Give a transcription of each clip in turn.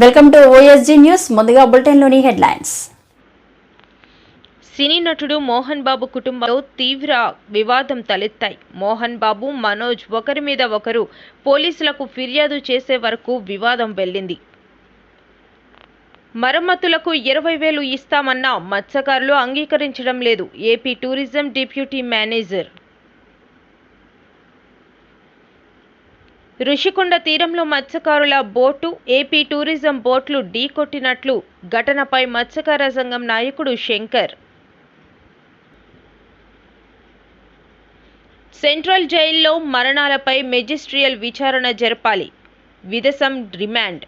Welcome to OSG news. ముందుగా బులెటిన్లోని headlines. సినీ నటుడు మోహన్ బాబు కుటుంబంలో తీవ్ర వివాదం తలెత్తాయి. మోహన్ బాబు, మనోజ్ ఒకరి మీద ఒకరు పోలీసులకు ఫిర్యాదు చేసే వరకు వివాదం వెళ్లింది. మరమ్మతులకు 20,000 ఇస్తామన్న మత్స్యకారులు అంగీకరించడం లేదు. AP tourism deputy manager Rushikonda తీరంలో మత్స్యకారుల బోటు, ఏపీ టూరిజం బోట్లు ఢీకొట్టినట్లు ఘటనపై మత్స్యకార సంఘం నాయకుడు శంకర్ సెంట్రల్ జైల్లో మరణాలపై మెజిస్ట్రియల్ విచారణ జరపాలి, విదేశం డిమాండ్.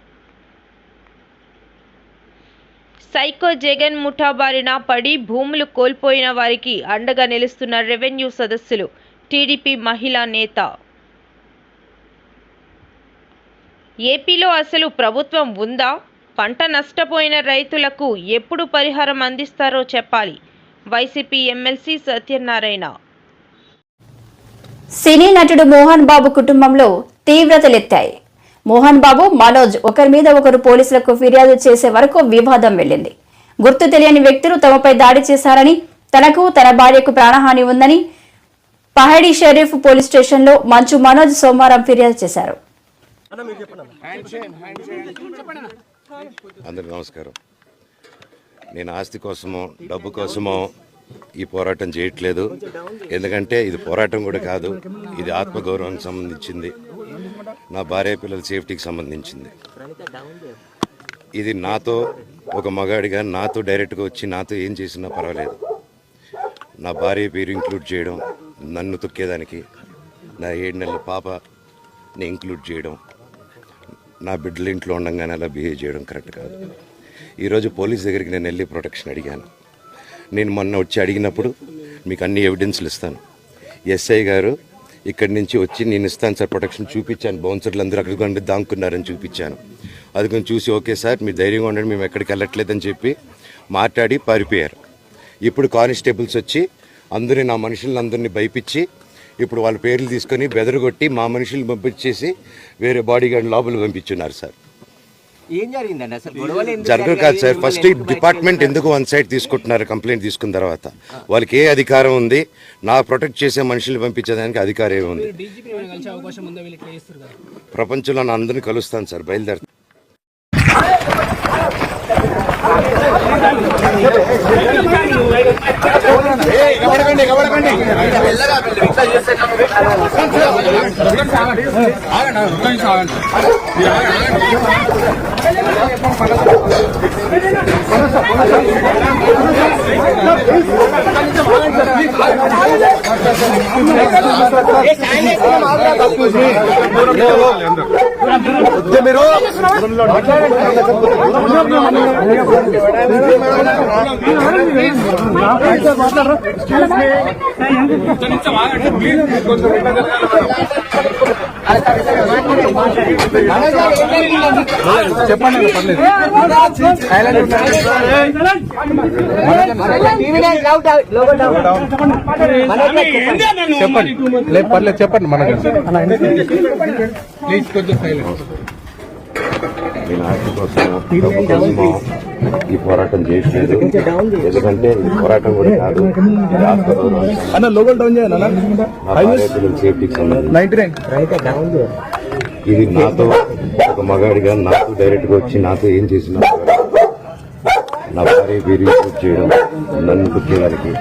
సైకో జగన్ ముఠా బారిన పడి భూములు కోల్పోయిన వారికి అండగా నిలుస్తున్న రెవెన్యూ సదస్సులు, టీడీపీ మహిళా నేత. ఏపీలో అసలు ప్రభుత్వం ఉందా? పంట నష్టపోయిన రైతులకు ఎప్పుడు పరిహారం అందిస్తారో చెప్పాలి, వైసీపీ ఎమ్మెల్సీ సత్యనారాయణ. సినీ నటుడు మోహన్ బాబు కుటుంబంలో తీవ్రతలెత్తాయి. మోహన్ బాబు, మనోజ్ ఒకరి మీద ఒకరు పోలీసులకు ఫిర్యాదు చేసే వరకు వివాదం వెళ్లింది. గుర్తు తెలియని వ్యక్తులు తమపై దాడి చేశారని, తనకు తన భార్యకు ప్రాణహాని ఉందని పహడి షరీఫ్ పోలీస్ స్టేషన్లో మంచు మనోజ్ సోమవారం ఫిర్యాదు చేశారు. అందరికీ నమస్కారం. నేను ఆస్తి కోసమో డబ్బు కోసమో ఈ పోరాటం చేయట్లేదు. ఎందుకంటే ఇది పోరాటం కూడా కాదు, ఇది ఆత్మగౌరవానికి సంబంధించింది, నా భార్య పిల్లల సేఫ్టీకి సంబంధించింది. ఇది నాతో ఒక మగాడిగా నాతో డైరెక్ట్గా వచ్చి నాతో ఏం చేసినా పర్వాలేదు. నా భార్య పేరు ఇంక్లూడ్ చేయడం, నన్ను తొక్కేదానికి నా 7 నెలల పాపని ఇంక్లూడ్ చేయడం, నా బిడ్డల ఇంట్లో ఉండగానే అలా బిహేవ్ చేయడం కరెక్ట్ కాదు. ఈరోజు పోలీస్ దగ్గరికి నేను వెళ్ళి ప్రొటెక్షన్ అడిగాను. నేను మొన్న వచ్చి అడిగినప్పుడు మీకు అన్ని ఎవిడెన్స్లు ఇస్తాను. ఎస్ఐ గారు ఇక్కడి నుంచి వచ్చి నేను ఇస్తాను సార్ ప్రొటెక్షన్ చూపించాను. బౌన్సర్లు అందరూ అక్కడికి దాక్కున్నారని చూపించాను. అది కొంచెం చూసి ఓకే సార్ మీరు ధైర్యంగా ఉండండి, మేము ఎక్కడికి వెళ్ళట్లేదని చెప్పి మాట్లాడి పారిపోయారు. ఇప్పుడు కానిస్టేబుల్స్ వచ్చి అందరూ నా మనుషులందరినీ భయపించి ఇప్పుడు వాళ్ళ పేర్లు తీసుకొని బెదరగొట్టి మా మనుషులు పంపించేసి వేరే బాడీ గార్డ్ లోపల పంపించున్నారు సార్. ఏం జరిగిందండి అసలు? గొడవలు జరగదు కాదు సార్. ఫస్ట్ డిపార్ట్మెంట్ ఎందుకు వన్ సైడ్ తీసుకుంటున్నారు? కంప్లైంట్ తీసుకున్న తర్వాత వాళ్ళకి ఏ అధికారం ఉంది? నా ప్రొటెక్ట్ చేసే మనుషులు పంపించేదానికి అధికారం ఏముంది? ప్రపంచంలో నా అందరినీ కలుస్తాను సార్, బయలుదేరుతాను. చెప్పండి, లేదు పర్లేదు, చెప్పండి. ప్లీజ్ కొంచెం సైలెంట్. నేను ఆస్తి కోసమో డబ్బు కోసమో ఈ పోరాటం చేయట్లేదు. ఎందుకంటే ఈ పోరాటం కూడా కాదు, ఇది ఆత్మగౌరవానికి, నా భార్య పిల్లల సేఫ్టీకి సంబంధించి. ఇది నాతో ఒక మగాడిగా నాతో డైరెక్ట్గా వచ్చి నాతో ఏం చేసినా నా భార్య పేరు ఇంక్లూడ్ చేయడం, నన్ను తొక్కేదానికి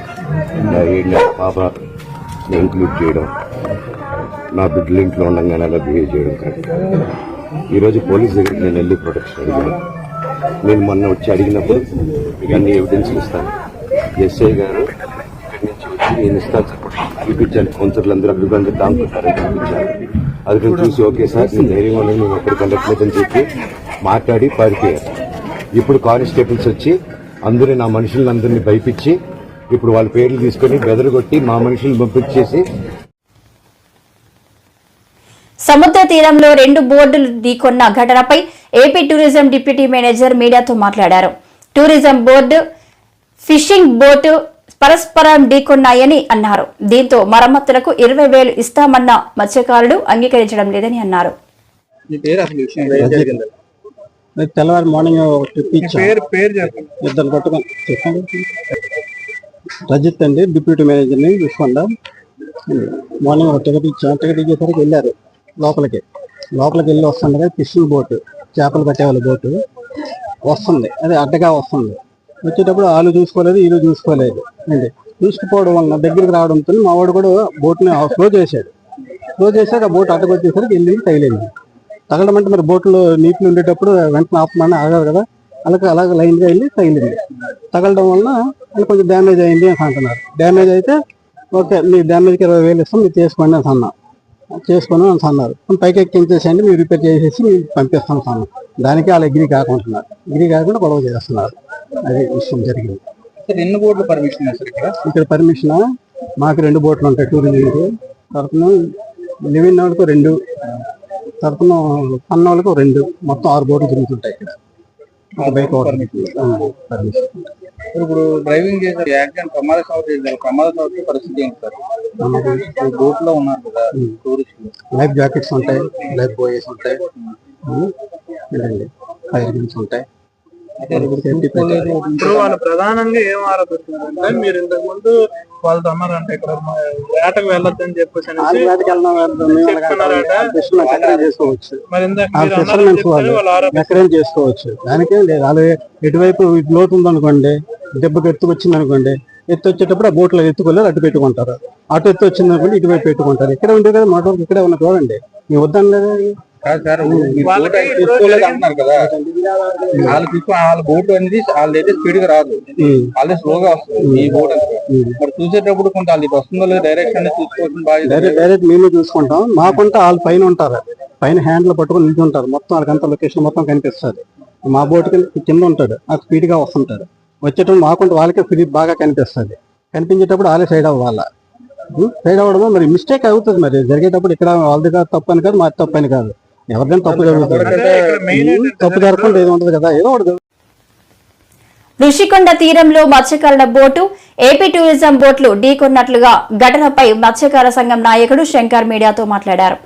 నా 7 నెలల పాపని ఇంక్లూడ్ చేయడం, నా బిడ్డల ఇంట్లో ఉండగానే అలా బిహేవ్ చేయడం కరెక్ట్. ఈరోజు పోలీస్ దగ్గరికి నేను వెళ్ళి ప్రొటెక్షన్ అడిగాను. నేను మొన్న వచ్చి అడిగినప్పుడు మీకు అన్ని ఎవిడెన్స్లు ఇస్తాను. ఎస్ఐ గారు ఇక్కడి నుంచి వచ్చి నేను ఇస్తాను చూపించాను. కౌన్సిలర్లు అందరూ అభివృద్ధి దాంకున్నారని చూపించాను. అది నేను చూసి ఓకే సార్ నేను ధైర్యంగా ఉండండి, మేము ఎక్కడికి వెళ్ళట్లేదని చెప్పి మాట్లాడి పారిపోయారు. ఇప్పుడు కానిస్టేబుల్స్ వచ్చి అందరూ నా మనుషులందరినీ భయపించి ఇప్పుడు వాళ్ళ పేర్లు తీసుకొని బెదరగొట్టి మా మనుషులను పంపించేసి. సముద్ర తీరంలో 2 బోర్డులు ఢీకొన్న ఘటనపై ఏపీ టూరిజం డిప్యూటీ మేనేజర్ మీడియాతో మాట్లాడారు. టూరిజం బోర్డు, ఫిషింగ్ బోటు పరస్పరం ఢీకొన్నాయని అన్నారు. దీంతో మరమ్మతులకు 20,000 ఇస్తామన్న మత్స్యకారులు అంగీకరించడం లేదని అన్నారు. తెల్లవారు మార్నింగ్ ట్రిప్ ఇచ్చాం. పేరు చెప్పండి. ఇద్దరు పట్టుకొని చెప్పండి. రజిత్ అండి, డిప్యూటీ మేనేజర్ని విశ్వండ. మార్నింగ్ ఒక టికెట్ ఇచ్చాం. టికెట్ ఇచ్చేసరికి వెళ్ళారు లోపలికి వెళ్ళి వస్తుండగా ఫిషింగ్ బోటు, చేపలు పట్టేవాళ్ళ బోటు వస్తుంది. అది అడ్డగా వస్తుంది. వచ్చేటప్పుడు వాళ్ళు చూసుకోలేదు, వీళ్ళు చూసుకోలేదు అండి. చూసుకుపోవడం వలన దగ్గరికి రావడంతో మా వాడు కూడా బోట్ని స్లో చేశాడు. స్లో చేశాక ఆ బోట్ అడ్డకొచ్చేసరికి వెళ్ళి తగిలింది. తగలడం అంటే మరి బోట్లో నీటిలో ఉండేటప్పుడు వెంటనే ఆపమని ఆగారు కదా, అలాగే లైన్గా వెళ్ళి తగిలింది. తగలడం వలన అది కొంచెం డ్యామేజ్ అయింది అని అంటున్నారు. డ్యామేజ్ అయితే ఓకే, మీ డ్యామేజ్కి 20,000 ఇస్తాం, మీరు చేసుకోండి అని అన్నా. చేసుకొని అని అన్నారు. పైకి ఎక్కించేసేయండి, మీరు రిపేర్ చేసేసి మీరు పంపిస్తాం అన్నాం. దానికి వాళ్ళు ఎగ్రీ కాకుండా గొడవ చేస్తున్నారు. అది విషయం జరిగింది. ఎన్ని బోట్లు పర్మిషన్ ఇక్కడ పర్మిషన్ మాకు 2 బోట్లు ఉంటాయి. టూరిజంకి తరఫున, లివింగ్ వాళ్ళకు 2, తరఫున అన్న వాళ్ళకు 2, మొత్తం 6 బోట్లు తిరుగుతుంటాయి ఇక్కడ. Bike permission. ఇప్పుడు డ్రైవింగ్ చేసే యాక్సిడెంట్ ప్రమాద పరిస్థితి ఏంటి సార్? బోట్ లో ఉన్నారు కదా టూరిస్టులు, లైఫ్ జాకెట్స్ ఉంటాయి, లైఫ్ బాయ్స్ ఉంటాయి, ఫైర్ గన్స్ ఉంటాయి. ఇప్పుడు వాళ్ళు ప్రధానంగా ఏం ఆరోపిస్తున్నారంటే, మీరు ఇంతకు ముందు వాళ్ళతో అన్నారంటే ఇక్కడ వేటకు వెళ్ళొద్దని చెప్పేసి చేసుకోవచ్చు. దానికే లేదు. వాళ్ళు ఎటువైపు లోతు ఉందనుకోండి, దెబ్బకి ఎత్తుకొచ్చింది అనుకోండి, ఎత్తు వచ్చేటప్పుడు ఆ బోట్లో ఎత్తుకోలేదు, అటు పెట్టుకుంటారు. అటు ఎత్తు వచ్చింది అనుకోండి, ఇటువైపు పెట్టుకుంటారు. ఇక్కడ ఉంటే కదా మోటార్ ఇక్కడే ఉన్న చూడండి, మీ వద్దని లేదా అంటున్నారు కదా. వాళ్ళ బోట్ అనేది వాళ్ళైతే స్పీడ్ గా రాదు, వాళ్ళే స్లోగా వస్తుంది ఈ బోట్. మరి చూసేటప్పుడు కొంత వాళ్ళకి వస్తుందో లేదు డైరెక్షన్ చూసుకోవచ్చు. డైరెక్ట్ మేము చూసుకుంటాం. మాకుంటే వాళ్ళు పైన ఉంటారు, పైన హ్యాండ్లు పట్టుకుని నిల్చుంటారు. మొత్తం వాళ్ళకంతా లొకేషన్ మొత్తం కనిపిస్తుంది. మా బోట్ కింద ఉంటాడు, ఆ స్పీడ్ గా వస్తుంటాడు. వచ్చేటప్పుడు మాకుంటే వాళ్ళకే స్పీడ్ బాగా కనిపిస్తుంది. కనిపించేటప్పుడు వాళ్ళే సైడ్ అవ్వాలి. సైడ్ అవ్వడము మరి మిస్టేక్ అవుతుంది. మరి జరిగేటప్పుడు ఇక్కడ వాళ్ళది కాదు, తప్పు అని కాదు, మాది తప్పు అని కాదు. ఎవరికైనా తప్పు జరుగుతుంది, తప్పు జరగకుండా ఏది ఉంటుంది కదా, ఏదో ఒకటి. ఋషికొండ తీరంలో మత్స్యకారుల బోటు ఏపీ టూరిజం బోట్లు ఢీకొన్నట్లుగా ఘటనపై మత్స్యకార సంఘం నాయకుడు శంకర్ మీడియాతో మాట్లాడారు.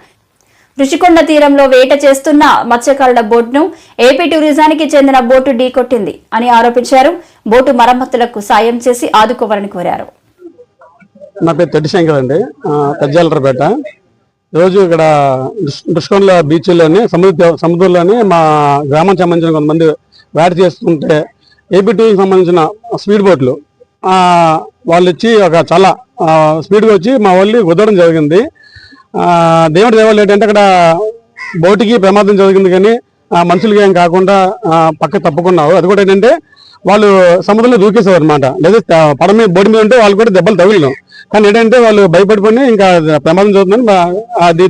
ఋషికొండ తీరంలో వేట చేస్తున్న మత్స్యకారుల బోట్ను ఏపీ టూరిజానికి చెందిన బోటు ఢీకొట్టింది అని ఆరోపించారు. బోటు మరమ్మతులకు సాయం చేసి ఆదుకోవాలని కోరారు. నా పేరు తెడ్డి శంకర్ అండి, కజ్జాలరపేట. రోజు ఇక్కడ ఋషికొండ బీచ్లోని సముద్రంలోని మా గ్రామానికి సంబంధించిన కొంతమంది వేట చేస్తుంటే ఏపీ టూకి సంబంధించిన స్పీడ్ బోట్లు వాళ్ళు వచ్చి చాలా స్పీడ్గా వచ్చి మా వాళ్ళు కుదరడం జరిగింది. దేవుడి దేవాళ్ళు ఏంటంటే అక్కడ బోటుకి ప్రమాదం జరిగింది, కానీ మనుషులకి ఏం కాకుండా పక్క తప్పుకున్నారు. అది కూడా ఏంటంటే వాళ్ళు సముద్రంలో దూకేసేవారు అనమాట. లేదా పడ మీద బోటు మీద ఉంటే వాళ్ళు కూడా దెబ్బలు తగిలినాం. కానీ ఏంటంటే వాళ్ళు భయపడిపోయి ఇంకా ప్రమాదం జరుగుతుందని అది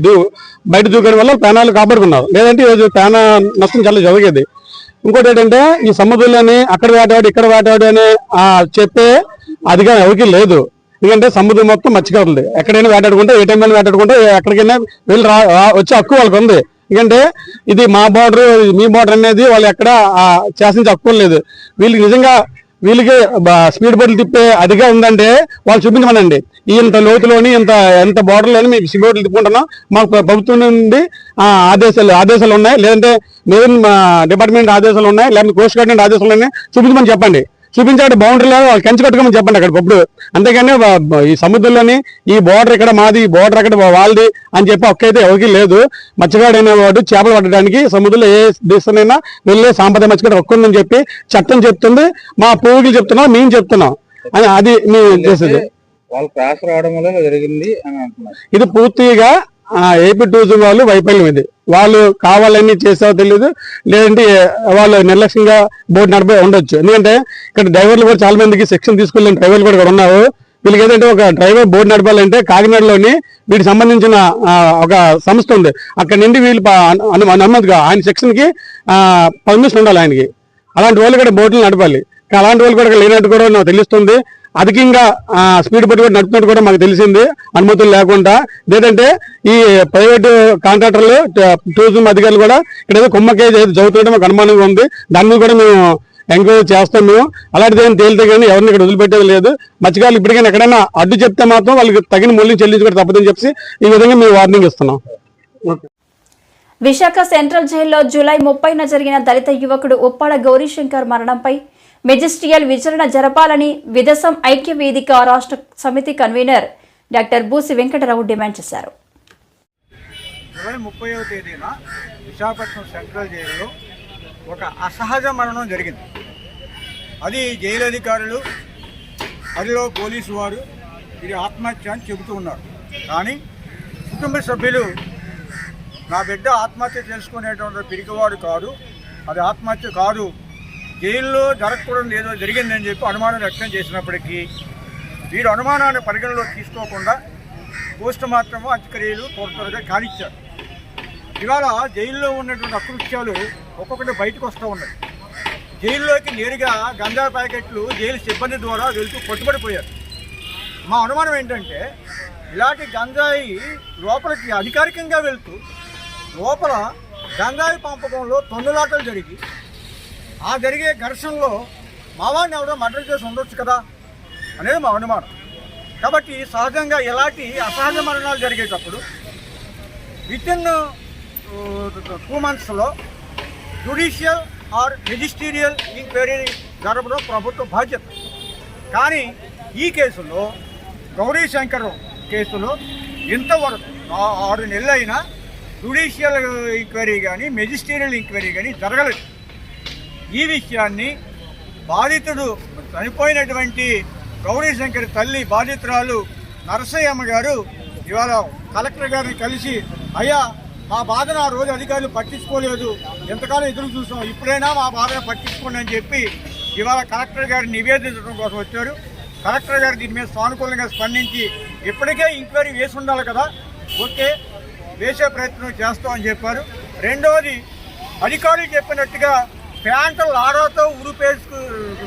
బయట దూకడం వల్ల ప్రాణాలు కాపాడుకున్నారు. లేదంటే ఈరోజు ప్రాణ నష్టం చాలా జరిగేది. ఇంకోటి ఏంటంటే ఈ సముద్రంలోని అక్కడ వేటాడు ఇక్కడ వేటాడు అని చెప్పే అధికారం ఎవరికి లేదు. ఎందుకంటే సముద్రం మొత్తం మత్స్యకారులు, ఎక్కడైనా వేటాడుకుంటే ఏ టైంలో వేటాడుకుంటే ఎక్కడికైనా వెళ్ళి వచ్చే హక్కు వాళ్ళకి ఉంది. ఎందుకంటే ఇది మా బార్డర్ మీ బార్డర్ అనేది వాళ్ళు ఎక్కడ శాసించే హక్కు లేదు. వీళ్ళకి నిజంగా వీళ్ళకి స్పీడ్ బోట్లు తిప్పే అధికారం ఉందంటే వాళ్ళు చూపించమనండి. ఇంత లోతులోని ఎంత బార్డర్లోని మీకు స్పీడ్ బోట్లు తిప్పుకుంటున్నాం, మాకు ప్రభుత్వం నుండి ఆదేశాలు ఉన్నాయి, లేదంటే మెరైన్ డిపార్ట్మెంట్ ఆదేశాలు ఉన్నాయి, లేదంటే కోస్ట్ గార్డ్ నుండి ఆదేశాలు ఉన్నాయి, చూపించమని చెప్పండి. చూపించాడు బౌండరీ లేదు, వాళ్ళు కంచి కట్టుకోమని చెప్పండి అక్కడ పప్పుడు. అంతేగాని ఈ సముద్రంలోని ఈ బోర్డర్ ఇక్కడ మాది, ఈ బోర్డర్ అక్కడ వాళ్ళది అని చెప్పి ఒక్కైతే ఎవరికి లేదు. మత్స్యగాడు అనేవాడు చేపలు పట్టడానికి సముద్రంలో ఏ దేశంలో వెళ్ళే సాంప్రదాయ మత్స్యగాడు ఒక్కుందని చెప్పి చట్టం చెప్తుంది. మా పూర్వీకులు చెప్తున్నాం, మేము చెప్తున్నాం అని అది మేము చేసేది. ఇది పూర్తిగా ఏపీ టూరిజం వాళ్ళు వైఫల్యం. ఇది వాళ్ళు కావాలని చేసావో తెలియదు, లేదంటే వాళ్ళు నిర్లక్ష్యంగా బోర్డు నడిపి ఉండొచ్చు. ఎందుకంటే ఇక్కడ డ్రైవర్లు కూడా చాలా మందికి శిక్షణ తీసుకెళ్ళిన డ్రైవర్లు కూడా ఇక్కడ ఉన్నారు. వీళ్ళకి ఏదంటే ఒక డ్రైవర్ బోర్డు నడపాలంటే కాకినాడలోని వీటికి సంబంధించిన ఒక సంస్థ ఉంది. అక్కడ నుండి వీళ్ళు అనుమతిగా ఆయన శిక్షణకి పర్మిషన్ ఉండాలి ఆయనకి. అలాంటి వాళ్ళు కూడా బోట్లు నడపాలి. అలాంటి వాళ్ళు కూడా లేనట్టు కూడా నాకు తెలుస్తుంది. అధికంగా స్పీడ్ బోట్ కూడా నడుపుతున్నట్టు కూడా మాకు తెలిసింది, అనుమతులు లేకుండా. లేదంటే ఈ ప్రైవేటు కాంట్రాక్టర్లు టూరిజం అధికారులు కూడా ఇక్కడ ఏదో కుమ్మకే చదువుతుంటే మాకు అనుమానంగా ఉంది. దాని మీద కూడా మేము ఎంక్వైరీ చేస్తాం. మేము అలాంటిది ఏమైనా తేలితే కానీ ఎవరిని ఇక్కడ వదిలిపెట్టేది లేదు. మత్స్యకారులు ఇప్పటికైనా ఎక్కడైనా అడ్డు చెప్తే మాత్రం వాళ్ళకి తగిన మూల్యం చెల్లించుకోవడం తప్పదని చెప్పి ఈ విధంగా మేము వార్నింగ్ ఇస్తున్నాం. విశాఖ సెంట్రల్ జైల్లో జూలై 30న జరిగిన దళిత యువకుడు ఉప్పాడ గౌరీశంకర్ మరణంపై మెజిస్ట్రియల్ విచారణ జరపాలని విదసం ఐక్య వేదిక రాష్ట్ర సమితి convener doctor Busi Venkatarao demand చేశారు. జూలై 30వ తేదీన విశాఖపట్నం సెంట్రల్ జైలులో ఒక అసహజ మరణం జరిగింది. అది జైలు అధికారులు, అదిలో పోలీసు వారు ఇది ఆత్మహత్య అని చెబుతూ ఉన్నారు. కానీ కుటుంబ సభ్యులు నా బిడ్డ ఆత్మహత్య చేసుకునేటువంటి పిరికివాడు కాదు, అది ఆత్మహత్య కాదు, జైల్లో జరగకూడదు ఏదో జరిగిందని చెప్పి అనుమానం వ్యక్తం చేసినప్పటికీ వీరు అనుమానాన్ని పరిగణలో తీసుకోకుండా పోస్ట్ మార్టం అంత్యక్రియలు త్వరగా కానిచ్చారు. ఇవాళ జైల్లో ఉన్నటువంటి అకృత్యాలు ఒక్కొక్కటి బయటకు వస్తూ ఉన్నాయి. జైల్లోకి నేరుగా గంజా ప్యాకెట్లు జైలు సిబ్బంది ద్వారా వెళ్తూ పట్టుబడిపోయారు. మా అనుమానం ఏంటంటే ఇలాంటి గంజాయి లోపలికి అధికారికంగా వెళ్తూ లోపల గంజాయి పంపకంలో తొందరలాటలు జరిగి ఆ జరిగే ఘర్షణలో మావాడిని ఎవరో మర్డర్ చేసి ఉండొచ్చు కదా అనేది మా అనుమానం. కాబట్టి సహజంగా ఇలాంటి అసహజ మరణాలు జరిగేటప్పుడు వితిన్ 2 monthsలో జ్యుడిషియల్ ఆర్ మెజిస్టీరియల్ ఎంక్వైరీ జరపడం ప్రభుత్వ బాధ్యత. కానీ ఈ కేసులో గౌరీశంకర్ కేసులో ఇంతవరకు 6 నెలలు అయినా జ్యుడిషియల్ ఎంక్వైరీ కానీ మెజిస్టీరియల్ ఎంక్వైరీ కానీ జరగలేదు. ఈ విషయాన్ని బాధితుడు చనిపోయినటువంటి గౌరీశంకర్ తల్లి బాధితురాలు నరసయ్యమ్మ గారు ఇవాళ కలెక్టర్ గారిని కలిసి, అయ్యా మా బాధను ఆ రోజు అధికారులు పట్టించుకోలేదు, ఎంతకాలం ఎదురు చూసాం, ఇప్పుడైనా మా బాధను పట్టించుకోండి అని చెప్పి ఇవాళ కలెక్టర్ గారిని నివేదించడం కోసం వచ్చారు. కలెక్టర్ గారు దీని మీద సానుకూలంగా స్పందించి ఇప్పటికే ఎంక్వైరీ వేసి ఉండాలి కదా, ఓకే వేసే ప్రయత్నం చేస్తామని చెప్పారు. రెండవది అధికారులు చెప్పినట్టుగా ప్యాంటు లాడతో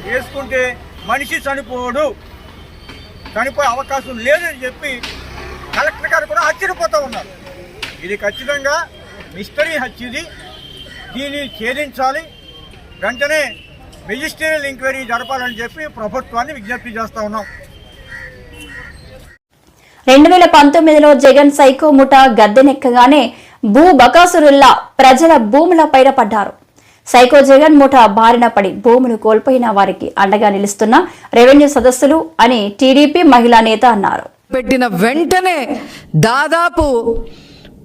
వేసుకుంటే మనిషి చనిపోయే అవకాశం లేదని చెప్పి కలెక్టర్ గారు కూడా ఆశ్చర్యపోతూ ఉన్నారు. ఇది ఖచ్చితంగా మిస్టరీ హత్య, దీన్ని ఛేదించాలి, వెంటనే మెజిస్ట్రియల్ ఎంక్వైరీ జరపాలని చెప్పి ప్రభుత్వాన్ని విజ్ఞప్తి చేస్తూ ఉన్నాం. 2019లో జగన్ సైకో ముఠా గద్దెనెక్కగానే భూ బకాసురుల్లా ప్రజల భూముల పైన పడ్డారు. సైకో జగన్ ముఠా బారిన పడి భూములు కోల్పోయిన వారికి అండగా నిలుస్తున్న రెవెన్యూ సదస్సులు అని టీడీపీ మహిళా నేత అన్నారు. పెట్టిన వెంటనే దాదాపు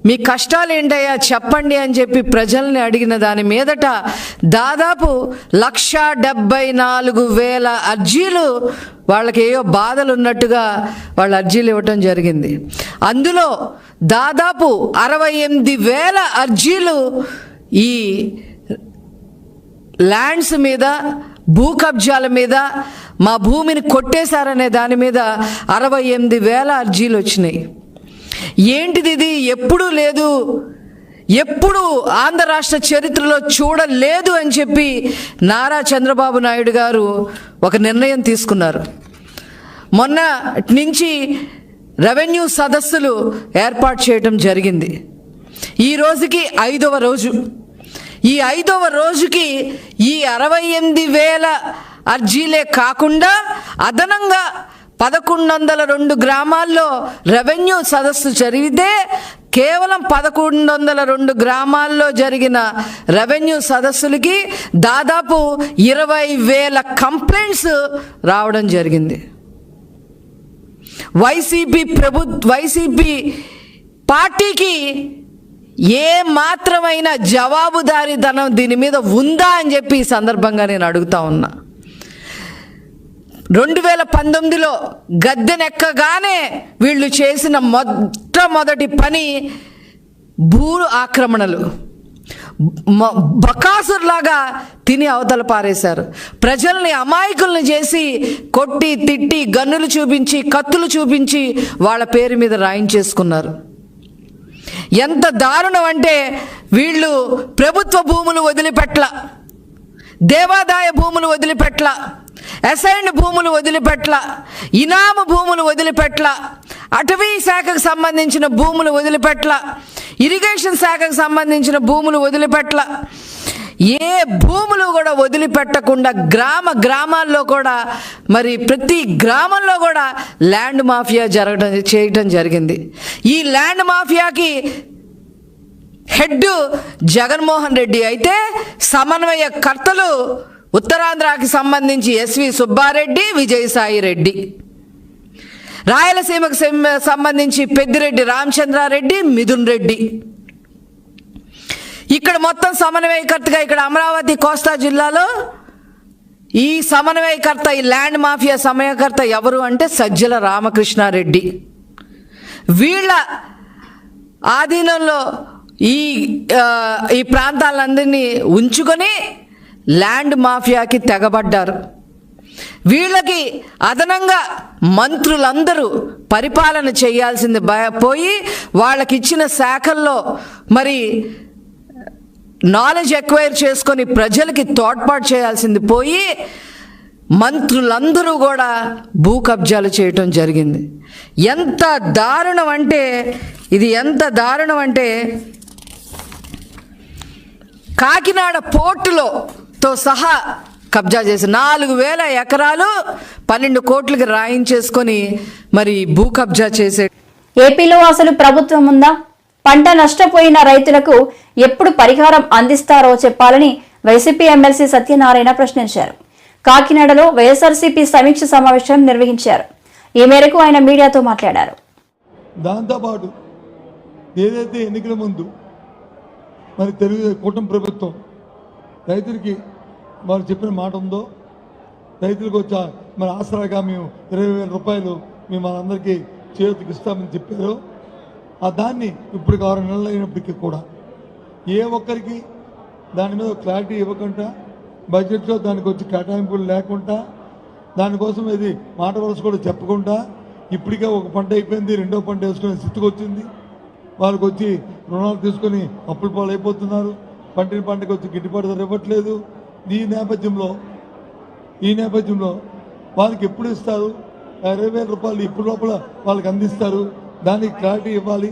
మీ కష్టాలు ఏంటయ్యా చెప్పండి అని చెప్పి ప్రజల్ని అడిగిన దాని మీదట దాదాపు 1,74,000 అర్జీలు, వాళ్ళకి ఏయో బాధలు ఉన్నట్టుగా వాళ్ళ అర్జీలు ఇవ్వటం జరిగింది. అందులో దాదాపు 68,000 అర్జీలు ఈ ల్యాండ్స్ మీద, భూ కబ్జాల మీద, మా భూమిని కొట్టేశారనే దాని మీద 68,000 అర్జీలు వచ్చినాయి. ఏంటిది ఇది? ఎప్పుడూ లేదు, ఎప్పుడు ఆంధ్ర రాష్ట్ర చరిత్రలో చూడలేదు అని చెప్పి నారా చంద్రబాబు నాయుడు గారు ఒక నిర్ణయం తీసుకున్నారు. మొన్న నుంచి రెవెన్యూ సదస్సులు ఏర్పాటు చేయడం జరిగింది. ఈ రోజుకి 5వ రోజు. ఈ 5వ రోజుకి ఈ 68,000 అర్జీలే కాకుండా అదనంగా 1,102 గ్రామాల్లో రెవెన్యూ సదస్సు జరిగితే కేవలం 1,102 గ్రామాల్లో జరిగిన రెవెన్యూ సదస్సులకి దాదాపు 20,000 కంప్లైంట్స్ రావడం జరిగింది. వైసీపీ పార్టీకి ఏ మాత్రమైన జవాబుదారీతనం దీని మీద ఉందా అని చెప్పి ఈ సందర్భంగా నేను అడుగుతా ఉన్నా. 2019లో గద్దెనెక్కగానే వీళ్ళు చేసిన మొట్టమొదటి పని భూ ఆక్రమణలు. బకాసుర్లాగా తిని అవతల పారేశారు. ప్రజల్ని అమాయకుల్ని చేసి కొట్టి తిట్టి గన్నులు చూపించి కత్తులు చూపించి వాళ్ళ పేరు మీద రాయించేసుకున్నారు. ఎంత దారుణం అంటే వీళ్ళు ప్రభుత్వ భూములు వదిలిపెట్ల, దేవాదాయ భూములు వదిలిపెట్ల, అసైన్డ్ భూములు వదిలిపెట్ల, ఇనాము భూములు వదిలిపెట్ల, అటవీ శాఖకు సంబంధించిన భూములు వదిలిపెట్ల, ఇరిగేషన్ శాఖకు సంబంధించిన భూములు వదిలిపెట్ల, ఏ భూములు కూడా వదిలిపెట్టకుండా గ్రామాల్లో కూడా మరి ప్రతి గ్రామంలో కూడా ల్యాండ్ మాఫియా చేయటం జరిగింది. ఈ ల్యాండ్ మాఫియాకి హెడ్ జగన్మోహన్ రెడ్డి అయితే సమన్వయకర్తలు ఉత్తరాంధ్రకి సంబంధించి ఎస్వి సుబ్బారెడ్డి, విజయసాయి రెడ్డి, రాయలసీమకు సంబంధించి పెద్దిరెడ్డి రామచంద్రారెడ్డి, మిథున్ రెడ్డి. ఇక్కడ మొత్తం సమన్వయకర్తగా ఇక్కడ అమరావతి కోస్తా జిల్లాలో ఈ సమన్వయకర్త, ఈ ల్యాండ్ మాఫియా సమన్వయకర్త ఎవరు అంటే సజ్జల రామకృష్ణారెడ్డి. వీళ్ళ ఆధీనంలో ఈ ప్రాంతాలందరినీ ఉంచుకొని ల్యాండ్ మాఫియాకి తెగబడ్డారు. వీళ్ళకి అదనంగా మంత్రులందరూ పరిపాలన చేయాల్సింది పోయి వాళ్ళకి ఇచ్చిన శాఖల్లో మరి నాలెడ్జ్ ఎక్వైర్ చేసుకొని ప్రజలకి తోడ్పాటు చేయాల్సింది పోయి మంత్రులందరూ కూడా భూ కబ్జాలు చేయటం జరిగింది. ఎంత దారుణం అంటే కాకినాడ పోర్టుతో సహా కబ్జా చేసి 4,000 ఎకరాలు 12 కోట్లకి రాయించేసుకొని మరి భూ కబ్జా చేసే. ఏపీలో అసలు ప్రభుత్వం ఉందా? పంట నష్టపోయిన రైతులకు ఎప్పుడు పరిహారం అందిస్తారో చెప్పాలని వైసీపీ ఎమ్మెల్సీ సత్యనారాయణ ప్రశ్నించారు. కాకినాడలో వైఎస్ఆర్సీపీ సమీక్ష సమావేశం నిర్వహించారు. ఈ మేరకు ఆయన మీడియాతో మాట్లాడారు. దాంతోపాటు ఏదైతే ఎన్నికల ముందు మరి కూటమి ప్రభుత్వం రైతులకి వారు చెప్పిన మాట ఉందో, రైతులకు వచ్చా మరి ఆసరాగా మేము 20,000 రూపాయలు మేము మనందరికీ చేతికి ఇస్తామని చెప్పారు. ఆ దాన్ని ఇప్పుడు 6 నెలలు అయినప్పటికీ కూడా ఏ ఒక్కరికి దాని మీద క్లారిటీ ఇవ్వకుండా, బడ్జెట్లో దానికి వచ్చి కేటాయింపులు లేకుండా, దానికోసం ఇది మాట వలస కూడా చెప్పకుండా ఇప్పటికే ఒక పంట అయిపోయింది, రెండో పంట వేసుకునే స్థితికి వచ్చింది. వాళ్ళకి వచ్చి రుణాలు తీసుకొని అప్పుల పాలు అయిపోతున్నారు. పంటకి వచ్చి గిట్టుబాటు ధర ఇవ్వట్లేదు. ఈ నేపథ్యంలో వాళ్ళకి ఎప్పుడు ఇస్తారు? 20,000 రూపాయలు ఇప్పుడు లోపల వాళ్ళకి అందిస్తారు. దానికి క్లారిటీ ఇవ్వాలి,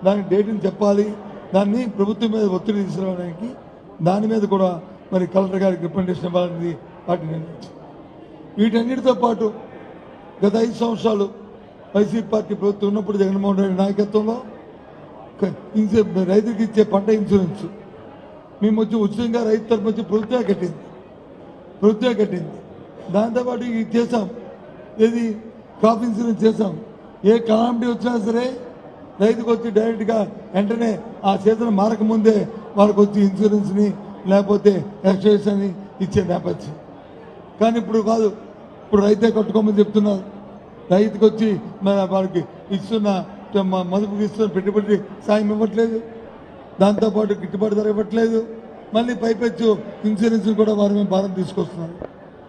దానికి డేట్ని చెప్పాలి. దాన్ని ప్రభుత్వం మీద ఒత్తిడి తీసుకురావడానికి దాని మీద కూడా మరి కలెక్టర్ గారికి రికమెండేషన్ ఇవ్వాలని పార్టీ నిర్ణయించింది. వీటన్నిటితో పాటు గత 5 సంవత్సరాలు వైసీపీ పార్టీ ప్రభుత్వం ఉన్నప్పుడు జగన్మోహన్ రెడ్డి నాయకత్వంలో రైతులకు ఇచ్చే పంట ఇన్సూరెన్స్ మేము వచ్చి ఉచితంగా రైతు తరపు వచ్చి ప్రభుత్వమే కట్టింది. దాంతోపాటు ఇది చేసాం, ఏది క్రాప్ ఇన్సూరెన్స్ చేసాం. ఏ కలామిటీ వచ్చినా సరే రైతుకు వచ్చి డైరెక్ట్గా వెంటనే ఆ సీజన్ మారకముందే వాళ్ళకి వచ్చి ఇన్సూరెన్స్ని లేకపోతే ఎక్స్ట్రేస్ అని ఇచ్చే నేపథ్యం. కానీ ఇప్పుడు కాదు, ఇప్పుడు రైతే కట్టుకోమని చెప్తున్నారు. రైతుకు వచ్చి వాళ్ళకి ఇస్తున్న మదుపుకి ఇస్తున్న పెట్టుబడి సాయం ఇవ్వట్లేదు, దాంతోపాటు గిట్టుబాటు ధర ఇవ్వట్లేదు. మళ్ళీ పైపెచ్చు ఇన్సూరెన్స్ కూడా వారి మీద భారం తీసుకొస్తున్నారు.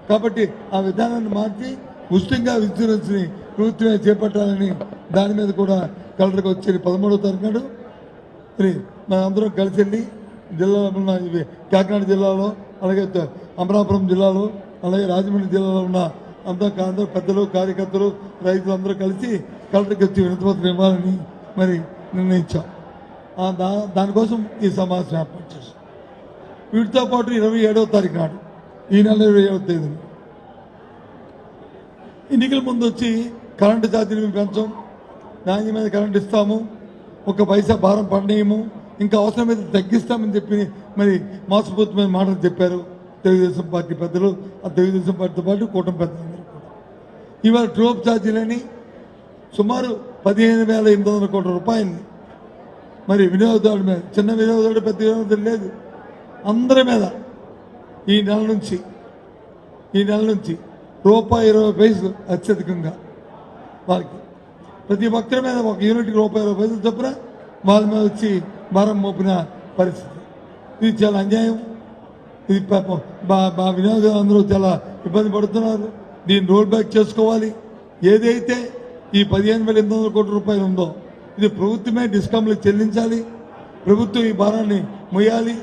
కాబట్టి ఆ విధానాన్ని మార్చి ఉచితంగా ఇన్సూరెన్స్ని ప్రభుత్వమే చేపట్టాలని దాని మీద కూడా కలెక్టర్కి వచ్చి 13వ తారీఖు నాడు మరి మనందరం కలిసి వెళ్ళి జిల్లాలో ఉన్న కాకినాడ జిల్లాలో, అలాగే అమలాపురం జిల్లాలో, అలాగే రాజమండ్రి జిల్లాలో ఉన్న అందరూ పెద్దలు, కార్యకర్తలు, రైతులు అందరూ కలిసి కలెక్టర్కి వచ్చి వినతిపత్రం ఇవ్వాలని మరి నిర్ణయించాం. దానికోసం ఈ సమావేశం ఏర్పాటు చేశాం. వీటితో పాటు 27వ తారీఖు నాడు, ఈ నెల 27వ తేదీన ఎన్నికల ముందు వచ్చి కరెంటు ఛార్జీలు మేము పెంచాం, నాణ్యమైన కరెంటు ఇస్తాము, 1 పైసా భారం పడనేయము, ఇంకా అవసరమైతే తగ్గిస్తామని చెప్పి మరి మోసపూరితమైన మాటలు చెప్పారు తెలుగుదేశం పార్టీ పెద్దలు. ఆ తెలుగుదేశం పార్టీతో పాటు కూటమి పెద్దలందరూ కూడా ఇవాళ ట్రోప్ ఛార్జీలని సుమారు 15,800 కోట్ల రూపాయలని మరి వినియోగదారుడి మీద, చిన్న వినియోగదారుడు పెద్ద వినియోగదారుడు లేదు, అందరి మీద ఈ నెల నుంచి ₹1.20 అత్యధికంగా వారికి ప్రతి ఒక్కరి మీద 1 యూనిట్కి ₹1.20 చొప్పున వాళ్ళ మీద వచ్చి భారం మోపిన పరిస్థితి. ఇది చాలా అన్యాయం. ఇది మా వినియోగదారులు అందరూ చాలా ఇబ్బంది పడుతున్నారు. దీన్ని రోల్ బ్యాక్ చేసుకోవాలి. ఏదైతే ఈ 15,800 కోట్ల రూపాయలు ఉందో ఇది ప్రభుత్వమే డిస్కామ్లకు చెల్లించాలి, ప్రభుత్వం ఈ భారాన్ని మొయ్యాలి,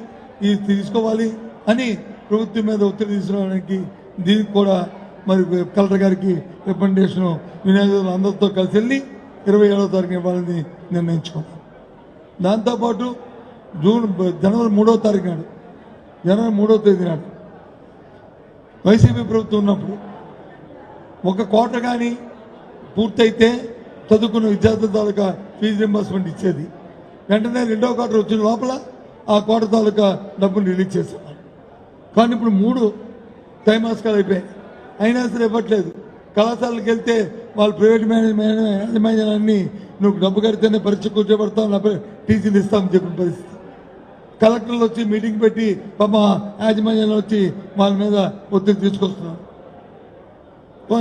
ఇది తీసుకోవాలి అని ప్రభుత్వం మీద ఒత్తిడి తీసుకురావడానికి దీనికి కూడా మరి కలెక్టర్ గారికి రికమెండేషన్ వినియోగదారులు అందరితో కలిసి వెళ్ళి 27వ తారీఖు ఇవ్వాలని నిర్ణయించుకున్నాం. దాంతోపాటు జనవరి 3వ తారీఖు నాడు, జనవరి 3వ తేదీ నాడు వైసీపీ ప్రభుత్వం ఉన్నప్పుడు 1 క్వార్టర్ కానీ పూర్తయితే చదువుకున్న విద్యార్థుల తాలూకా ఫీజు రింబర్స్మెంట్ ఇచ్చేది. వెంటనే రెండో క్వార్టర్ వచ్చిన లోపల ఆ క్వార్టర్ తాలూకా డబ్బులు రిలీజ్ చేసేవారు. కానీ ఇప్పుడు 3 త్రైమాసికాలు అయిపోయాయి, అయినా సరే ఇవ్వట్లేదు. కళాశాలకు వెళ్తే వాళ్ళు ప్రైవేట్ యాజమాన్యాలన్నీ నువ్వు డబ్బు కడితేనే పరీక్ష కూర్చోబెడతావు, లేకపోతే టీసీలు ఇస్తామని చెప్పిన పరిస్థితి. కలెక్టర్లు వచ్చి మీటింగ్ పెట్టి పాప యాజమాన్యాలు వచ్చి వాళ్ళ మీద ఒత్తిడి తీసుకొస్తున్నారు.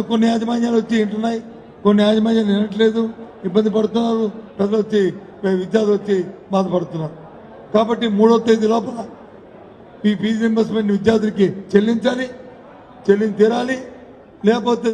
కొన్ని యాజమాన్యాలు వచ్చి వింటున్నాయి, కొన్ని యాజమాన్యాలు వినట్లేదు, ఇబ్బంది పడుతున్నారు. ప్రజలు వచ్చి విద్యార్థులు వచ్చి బాధపడుతున్నారు. కాబట్టి 3వ తేదీ లోపల ఈ ఫీజు రింబర్స్మెంట్ విద్యార్థులకి చెల్లించాలి, చెల్లించి తీరాలి. లేకపోతే